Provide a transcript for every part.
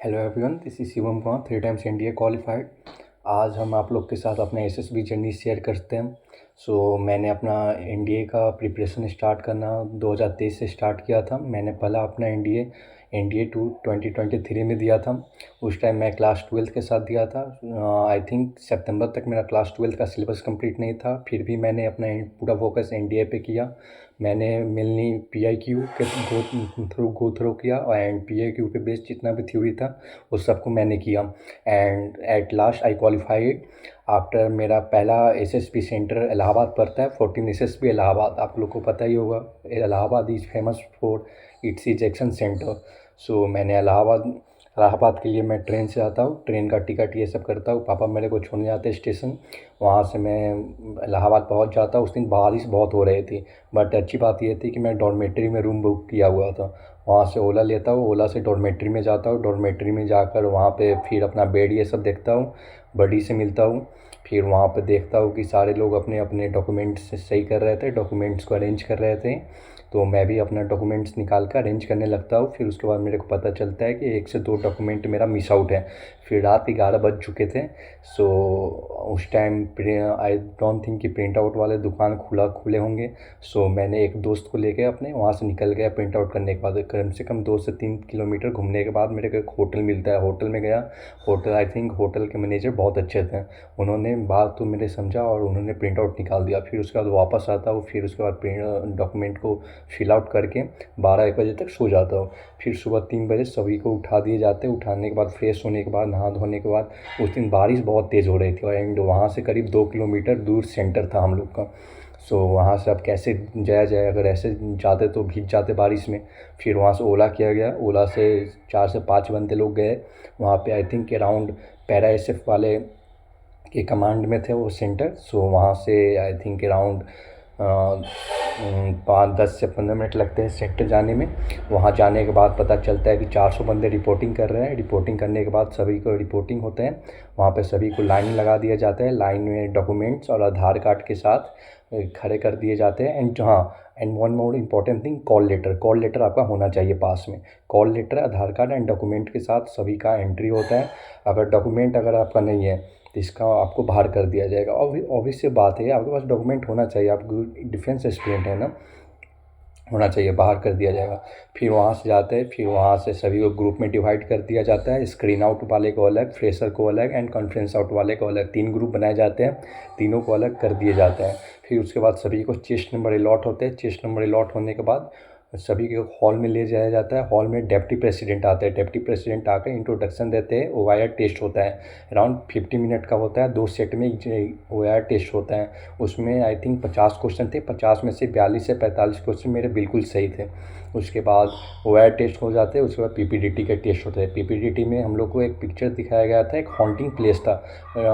Hello everyone, this is Shivam Kumar, 3 times NDA qualified. आज हम आप लोग के साथ अपना एसएसबी जर्नी शेयर करते हैं। मैंने अपना एनडीए का प्रिपरेशन स्टार्ट करना 2023 से स्टार्ट किया था। मैंने पहला अपना एनडीए 2023 में दिया था। उस टाइम मैं क्लास 12 के साथ दिया था। आई थिंक सितंबर तक मेरा क्लास 12 का सिलेबस कंप्लीट नहीं था, फिर भी मैंने अपना पूरा फोकस एनडीए पे किया। मैंने मेनली पीआईक्यू के गो थ्रू किया एंड पीआईक्यू पे बेस्ड जितना भी थ्योरी था उस सबको मैंने किया and at last I qualified. After मेरा पहला एसएसबी सेंटर इलाहाबाद पड़ता है, 14 एसएसबी इलाहाबाद, आप लोग को पता ही होगा। Allahabad is famous for its ejection centre. मैंने इलाहाबाद के लिए मैं ट्रेन से आता हूँ, ट्रेन का टिकट ये सब करता हूँ। पापा मेरे को छोड़ने जाते हैं स्टेशन, वहाँ से मैं इलाहाबाद पहुँच जाता हूँ। उस दिन बारिश बहुत हो रही थी, बट अच्छी बात ये थी कि मैं डॉर्मेट्री में रूम बुक किया हुआ था। वहाँ से ओला लेता हूँ, ओला से डॉर्मेट्री में जाता हूँ, डॉर्मेट्री में जाकर वहाँ पे फिर अपना बेड ये सब देखता हूँ, बडी से मिलता हूँ। फिर वहाँ पे देखता हूँ कि सारे लोग अपने अपने डॉक्यूमेंट्स सही कर रहे थे, डॉक्यूमेंट्स को अरेंज कर रहे थे, तो मैं भी अपना डॉक्यूमेंट्स निकाल कर अरेंज करने लगता हूँ। फिर उसके बाद मेरे को पता चलता है कि 1 से 2 डॉक्यूमेंट मेरा मिस आउट है। फिर रात 11 बज चुके थे। सो उस टाइम आई डोंट थिंक कि प्रिंट आउट वाले दुकान खुले होंगे। मैंने एक दोस्त को लेके अपने वहाँ से निकल गया। प्रिंट आउट करने के बाद कम से कम 2 से 3 किलोमीटर घूमने के बाद मेरे को एक होटल मिलता है, होटल में गया। होटल आई थिंक होटल के मैनेजर बहुत अच्छे थे, उन्होंने बात तो मेरे समझा और उन्होंने प्रिंट आउट निकाल दिया। फिर उसके बाद वापस आता हूँ, फिर उसके बाद डॉक्यूमेंट को फिल आउट करके 12-1 बजे तक सो जाता हूँ। फिर सुबह 3 बजे सभी को उठा दिए जाते हैं। उठाने के बाद फ्रेश होने के बाद नहा धोने के बाद उस दिन बारिश बहुत तेज़ हो रही थी एंड वहाँ से करीब 2 किलोमीटर दूर सेंटर था हम लोग का। वहाँ से अब कैसे जाया जाए, अगर ऐसे जाते तो भीग जाते बारिश में। फिर वहाँ से ओला किया गया, ओला से 4 से 5 बंदे लोग गए वहाँ पे। I think around para SF वाले के कमांड में थे वो सेंटर। वहाँ से आई थिंक अराउंड 5-10 से 15 मिनट लगते हैं सेक्टर जाने में। वहाँ जाने के बाद पता चलता है कि 400 बंदे रिपोर्टिंग कर रहे हैं। रिपोर्टिंग करने के बाद सभी को रिपोर्टिंग होते हैं, वहाँ पे सभी को लाइन लगा दिया जाता है। लाइन में डॉक्यूमेंट्स और आधार कार्ड के साथ खड़े कर दिए जाते हैं। And one more important thing, call letter आपका होना चाहिए पास में। Call letter, Aadhaar card and document के साथ सभी का एंट्री होता है। अगर आपका नहीं है तो इसका आपको बाहर कर दिया जाएगा। ऑब्वियस सी बात है, आपके पास डॉक्यूमेंट होना चाहिए, आप डिफेंस एस्पिरेंट है ना, होना चाहिए, बाहर कर दिया जाएगा। फिर वहाँ से जाते हैं, फिर वहाँ से सभी को ग्रुप में डिवाइड कर दिया जाता है। स्क्रीन आउट वाले को अलग, फ्रेशर को अलग एंड कॉन्फ्रेंस आउट वाले को अलग, 3 ग्रुप बनाए जाते हैं, तीनों को अलग कर दिए जाते हैं। फिर उसके बाद सभी को चेस्ट नंबर अलॉट होते हैं। चेस्ट नंबर अलॉट होने के बाद सभी को हॉल में ले जाया जाता है। हॉल में डेप्टी प्रेसिडेंट आते हैं, डेप्टी प्रेसिडेंट आकर इंट्रोडक्शन देते हैं। ओआईआर टेस्ट होता है, अराउंड 50 मिनट का होता है, 2 सेट में ओआईआर टेस्ट होता है। उसमें आई थिंक 50 क्वेश्चन थे, 50 में से 42 से 45 क्वेश्चन मेरे बिल्कुल सही थे। उसके बाद ओआईआर टेस्ट हो जाते हैं। उसके बाद पीपीडीटी के टेस्ट होते हैं। पीपीडीटी में हम लोग को एक पिक्चर दिखाया गया था, एक हॉन्टिंग प्लेस था,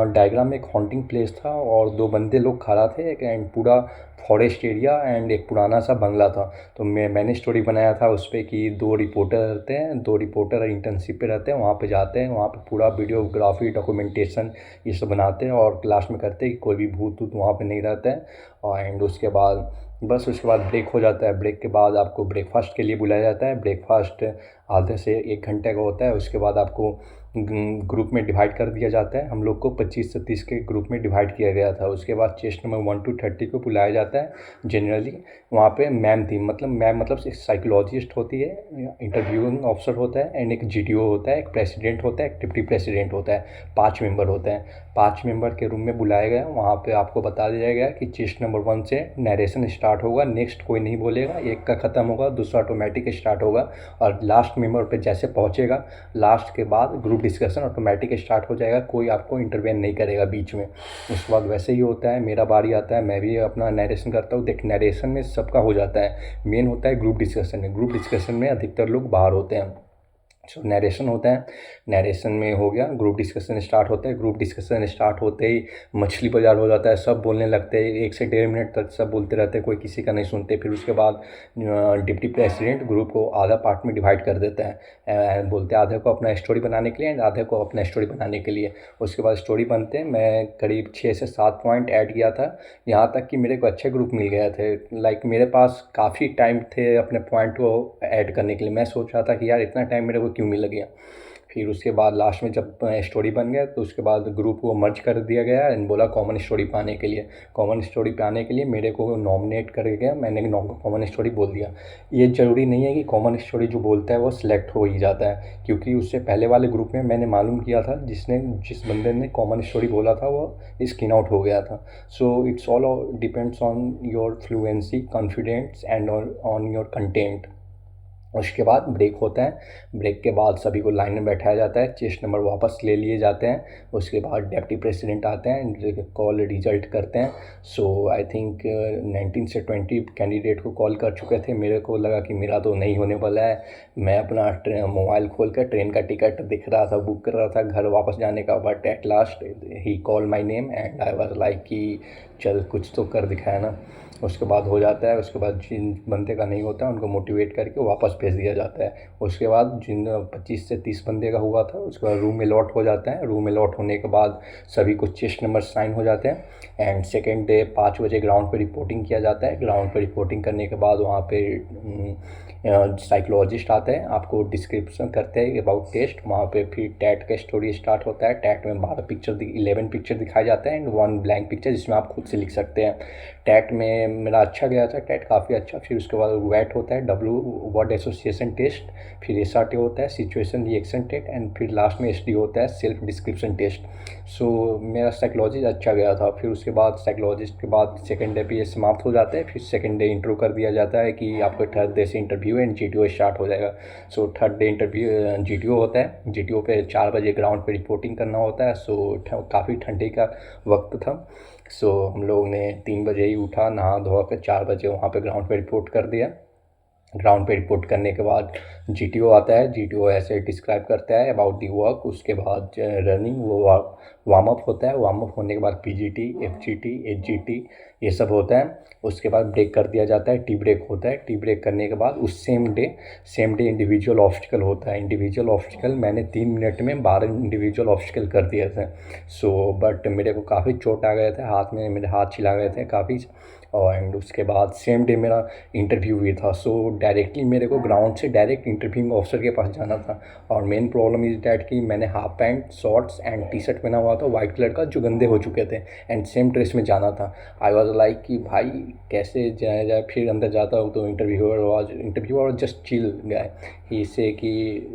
डायग्राम में एक हॉन्टिंग प्लेस था और 2 बंदे लोग खड़ा थे एंड पूरा फॉरेस्ट एरिया एंड एक पुराना सा बंगला था। तो मैंने स्टोरी बनाया था उस पर कि 2 रिपोर्टर रहते हैं, 2 रिपोर्टर इंटर्नशिप पे रहते हैं, वहाँ पे जाते हैं, वहाँ पे पूरा वीडियोग्राफी डॉक्यूमेंटेशन ये सब बनाते हैं और क्लास में करते हैं कि कोई भी भूत वूत वहाँ पे नहीं रहता है। और एंड उसके बाद उसके बाद ब्रेक हो जाता है। ब्रेक के बाद आपको ब्रेकफास्ट के लिए बुलाया जाता है। ब्रेकफास्ट आधे से 1 घंटे का होता है। उसके बाद आपको ग्रुप में डिवाइड कर दिया जाता है। हम लोग को 25 से 30 के ग्रुप में डिवाइड किया गया था। उसके बाद चेस्ट नंबर 1 to 30 को बुलाया जाता है। जनरली वहाँ पे मैम थी, मैम मतलब एक साइकोलॉजिस्ट होती है, इंटरव्यूइंग ऑफिसर होता है एंड एक जीटीओ होता है, एक प्रेसिडेंट होता है, एक डिप्टी प्रेसिडेंट होता है, 5 मेंबर होते हैं। 5 मेंबर के रूम में बुलाया गया। वहाँ पे आपको बता दिया गया कि चेस्ट नंबर 1 से नरेशन स्टार्ट होगा, नेक्स्ट कोई नहीं बोलेगा, एक का ख़त्म होगा, दूसरा ऑटोमेटिक स्टार्ट होगा और लास्ट मेंबर पे जैसे पहुँचेगा लास्ट के बाद ग्रुप डिस्कशन ऑटोमेटिक स्टार्ट हो जाएगा, कोई आपको इंटरवेन नहीं करेगा बीच में। उसके बाद वैसे ही होता है, मेरा बारी आता है, मैं भी अपना नरेशन करता हूँ। देख, नरेशन में सबका हो जाता है, मेन होता है ग्रुप डिस्कशन में। ग्रुप डिस्कशन में अधिकतर लोग बाहर होते हैं। नरेशन होता है, नरेशन में हो गया, ग्रुप डिस्कशन स्टार्ट होता है। ग्रुप डिस्कशन स्टार्ट होते ही मछली बाजार हो जाता है, सब बोलने लगते हैं, 1 से 1.5 मिनट तक सब बोलते रहते हैं, कोई किसी का नहीं सुनते। फिर उसके बाद डिप्टी प्रेसिडेंट ग्रुप को आधा पार्ट में डिवाइड कर देता है, बोलते हैं आधे को अपना स्टोरी बनाने के लिए एंड आधे को अपना स्टोरी बनाने के लिए। उसके बाद स्टोरी बनते हैं, मैं करीब 6 से 7 पॉइंट ऐड किया था, यहाँ तक कि मेरे को अच्छे ग्रुप मिल गए थे। लाइक मेरे पास काफ़ी टाइम थे अपने पॉइंट को ऐड करने के लिए। मैं सोच रहा था कि यार इतना टाइम मेरे को क्यों मिल गया। फिर उसके बाद लास्ट में जब स्टोरी बन गया तो उसके बाद ग्रुप को मर्ज कर दिया गया एंड बोला कॉमन स्टोरी पे आने के लिए। कॉमन स्टोरी पे आने के लिए मेरे को नॉमिनेट कर गया, मैंने कॉमन स्टोरी बोल दिया। ये ज़रूरी नहीं है कि कॉमन स्टोरी जो बोलता है वो सिलेक्ट हो ही जाता है, क्योंकि उससे पहले वाले ग्रुप में मैंने मालूम किया था जिस बंदे ने कॉमन स्टोरी बोला था वो स्किन आउट हो गया था। So it's all depends on your fluency, confidence and on your content. उसके बाद ब्रेक होता है, ब्रेक के बाद सभी को लाइन में बैठाया जाता है, चेस्ट नंबर वापस ले लिए जाते हैं। उसके बाद डिप्टी प्रेसिडेंट आते हैं, कॉल रिजल्ट करते हैं। सो आई थिंक 19 से 20 कैंडिडेट को कॉल कर चुके थे। मेरे को लगा कि मेरा तो नहीं होने वाला है। मैं अपना मोबाइल खोल कर ट्रेन का टिकट दिख रहा था, बुक कर रहा था घर वापस जाने का, but at last he call my name and I was like कि चल कुछ तो कर दिखाया ना। उसके बाद हो जाता है। उसके बाद जिन बंदे का नहीं होता है उनको मोटिवेट करके वापस भेज दिया जाता है। उसके बाद जिन 25 से 30 बंदे का हुआ था उसके बाद रूम अलॉट हो जाता है। रूम अलॉट होने के बाद सभी को चेस्ट नंबर साइन हो जाते हैं एंड सेकेंड डे 5 बजे ग्राउंड पे रिपोर्टिंग किया जाता है। ग्राउंड पे रिपोर्टिंग करने के बाद वहाँ पे साइकोलॉजिस्ट आते हैं, आपको डिस्क्रिप्शन करते हैं अबाउट टेस्ट। वहाँ पे फिर टैट का स्टोरी स्टार्ट होता है। टैट में 11 पिक्चर दिखाए जाते हैं एंड 1 ब्लैंक पिक्चर जिसमें आप खुद से लिख सकते हैं। टैट में मेरा अच्छा गया था, टैट काफ़ी अच्छा। फिर उसके बाद वैट होता है, वर्ड एसोसिएशन टेस्ट। फिर SRT होता है, सिचुएशन रिएक्शन टेस्ट एंड फिर लास्ट में SD होता है, सेल्फ डिस्क्रिप्शन टेस्ट। सो मेरा साइकोलॉजी अच्छा गया था। फिर उसके बाद साइकोलॉजिस्ट के बाद सेकेंड डे पे ये समाप्त हो जाता है। फिर सेकेंड डे इंट्रो कर दिया जाता है कि आपका थर्ड डे से इंटरव्यू एंड GTO स्टार्ट हो जाएगा। So third day interview GTO होता है। GTO पे 4 बजे ग्राउंड पे रिपोर्टिंग करना होता है। सो काफ़ी ठंडी का वक्त था। सो हम लोग ने 3 बजे ही उठा, नहा धोवा कर 4 बजे वहाँ पे ग्राउंड पे रिपोर्ट कर दिया। ग्राउंड पे रिपोर्ट करने के बाद GTO आता है। GTO ऐसे डिस्क्राइब करता है अबाउट दी वर्क। उसके बाद रनिंग वो वार्म अप होता है। वार्म अप होने के बाद PGT, FGT, HGT ये सब होता है। उसके बाद ब्रेक कर दिया जाता है, टी ब्रेक होता है। टी ब्रेक करने के बाद उस सेम डे इंडिविजुअल ऑब्स्टिकल होता है। इंडिविजुअल ऑब्स्टिकल मैंने 3 मिनट में 12 इंडिविजुअल ऑब्स्टिकल कर दिए थे। सो बट मेरे को काफ़ी चोट आ गए थे हाथ में, मेरे हाथ छिला गए थे काफ़ी। और एंड उसके बाद सेम डे मेरा इंटरव्यू भी था। सो डायरेक्टली मेरे को ग्राउंड से डायरेक्ट इंटरव्यूइंग ऑफिसर के पास जाना था। और मेन प्रॉब्लम इज़ डैट कि मैंने half pant, shorts and T-shirt पहना हुआ था वाइट कलर का जो गंदे हो चुके थे एंड सेम ड्रेस में जाना था। आई वॉज लाइक कि भाई कैसे जाया जाए। फिर अंदर जाता हूँ तो इंटरव्यूअर जस्ट चिल गाय, ही से कि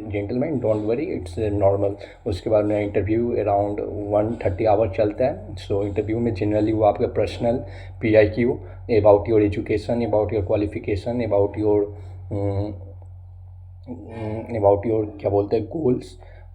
gentleman don't worry it's normal. उसके बाद मेरा इंटरव्यू अराउंड 130 आवर चलता है। सो इंटरव्यू में जनरली वो आपका personal PIQ about your education, about your qualification, about your क्या बोलते हैं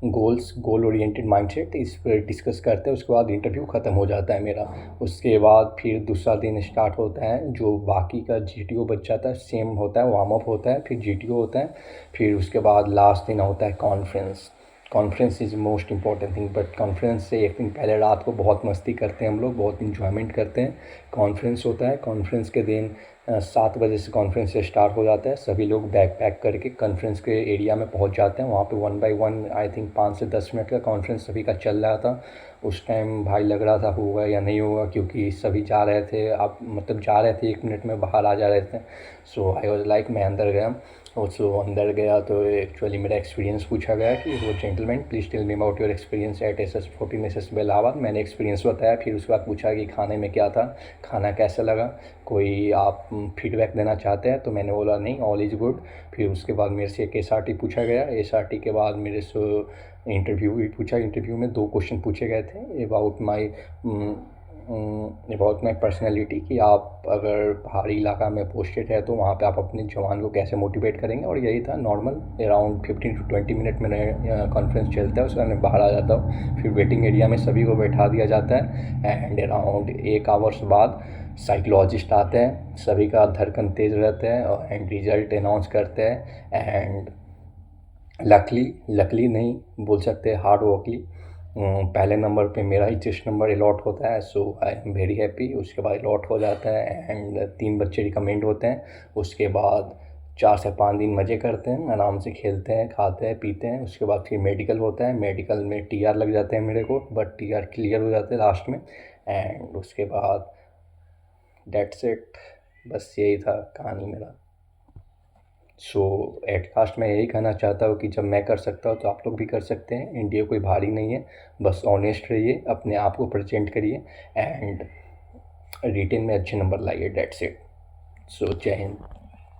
गोल ओरिएंटेड माइंडसेट, इस पर डिस्कस करते हैं। उसके बाद इंटरव्यू ख़त्म हो जाता है मेरा। उसके बाद फिर दूसरा दिन स्टार्ट होता है। जो बाकी का GTO बच जाता है सेम होता है, वार्म अप होता है, फिर GTO होता है। फिर उसके बाद लास्ट दिन होता है conference. Conference is most important thing. But conference से एक दिन पहले रात को बहुत मस्ती करते हैं हम लोग, बहुत इन्जॉयमेंट करते हैं। कॉन्फ्रेंस होता है, कॉन्फ्रेंस के दिन 7 बजे से कॉन्फ्रेंस से स्टार्ट हो जाता है। सभी लोग बैग पैक करके कॉन्फ्रेंस के एरिया में पहुंच जाते हैं। वहाँ पे 1 बाय 1 आई थिंक 5 से 10 मिनट का कॉन्फ्रेंस सभी का चल रहा था। उस टाइम भाई लग रहा था होगा या नहीं होगा, क्योंकि सभी जा रहे थे, आप मतलब जा रहे थे 1 मिनट में बाहर आ जा रहे थे। सो आई वॉज लाइक मैं अंदर गया। और सो अंदर गया तो एक्चुअली मेरा एक्सपीरियंस पूछा गया कि वो gentleman please tell me about your experience at SS14 SSB Allahabad. मैंने एक्सपीरियंस बताया। फिर उसके बाद पूछा कि खाने में क्या था, खाना कैसा लगा, कोई आप फीडबैक देना चाहते हैं। तो मैंने बोला नहीं, ऑल इज़ गुड। फिर उसके बाद मेरे से एक SRT पूछा गया। SRT के बाद मेरे से इंटरव्यू भी पूछा। इंटरव्यू में 2 क्वेश्चन पूछे गए थे अबाउट माई पर्सनैलिटी, कि आप अगर पहाड़ी इलाका में पोस्टेड है तो वहाँ पे आप अपने जवान को कैसे मोटिवेट करेंगे। और यही था नॉर्मल। अराउंड 15 to 20 मिनट में कॉन्फ्रेंस चलता है। उसके बाद मैं बाहर आ जाता हूँ। फिर वेटिंग एरिया में सभी को बैठा दिया जाता है एंड अराउंड 1 आवर्स बाद साइकोलॉजिस्ट आते हैं। सभी का धड़कन तेज़ रहता है एंड रिजल्ट अनाउंस करते हैं। एंड लकली नहीं बोल सकते, हार्ड वर्कली पहले नंबर पे मेरा ही चेस्ट नंबर अलॉट होता है। सो आई एम वेरी हैप्पी। उसके बाद अलॉट हो जाता है एंड 3 बच्चे रिकमेंड होते हैं। उसके बाद 4 से 5 दिन मज़े करते हैं, आराम से खेलते हैं, खाते हैं, पीते हैं। उसके बाद फिर मेडिकल होता है। मेडिकल में TR लग जाते हैं मेरे को, बट TR क्लियर हो जाते हैं लास्ट में। एंड उसके बाद दैट्स इट, बस यही था कहानी मेरा। सो एट लास्ट मैं यही कहना चाहता हूँ कि जब मैं कर सकता हूँ तो आप लोग भी कर सकते हैं। इंडिया कोई भारी नहीं है, बस ऑनेस्ट रहिए, अपने आप को प्रेजेंट करिए एंड रिटेन में अच्छे नंबर लाइए, डेट्स इट। सो जय हिंद।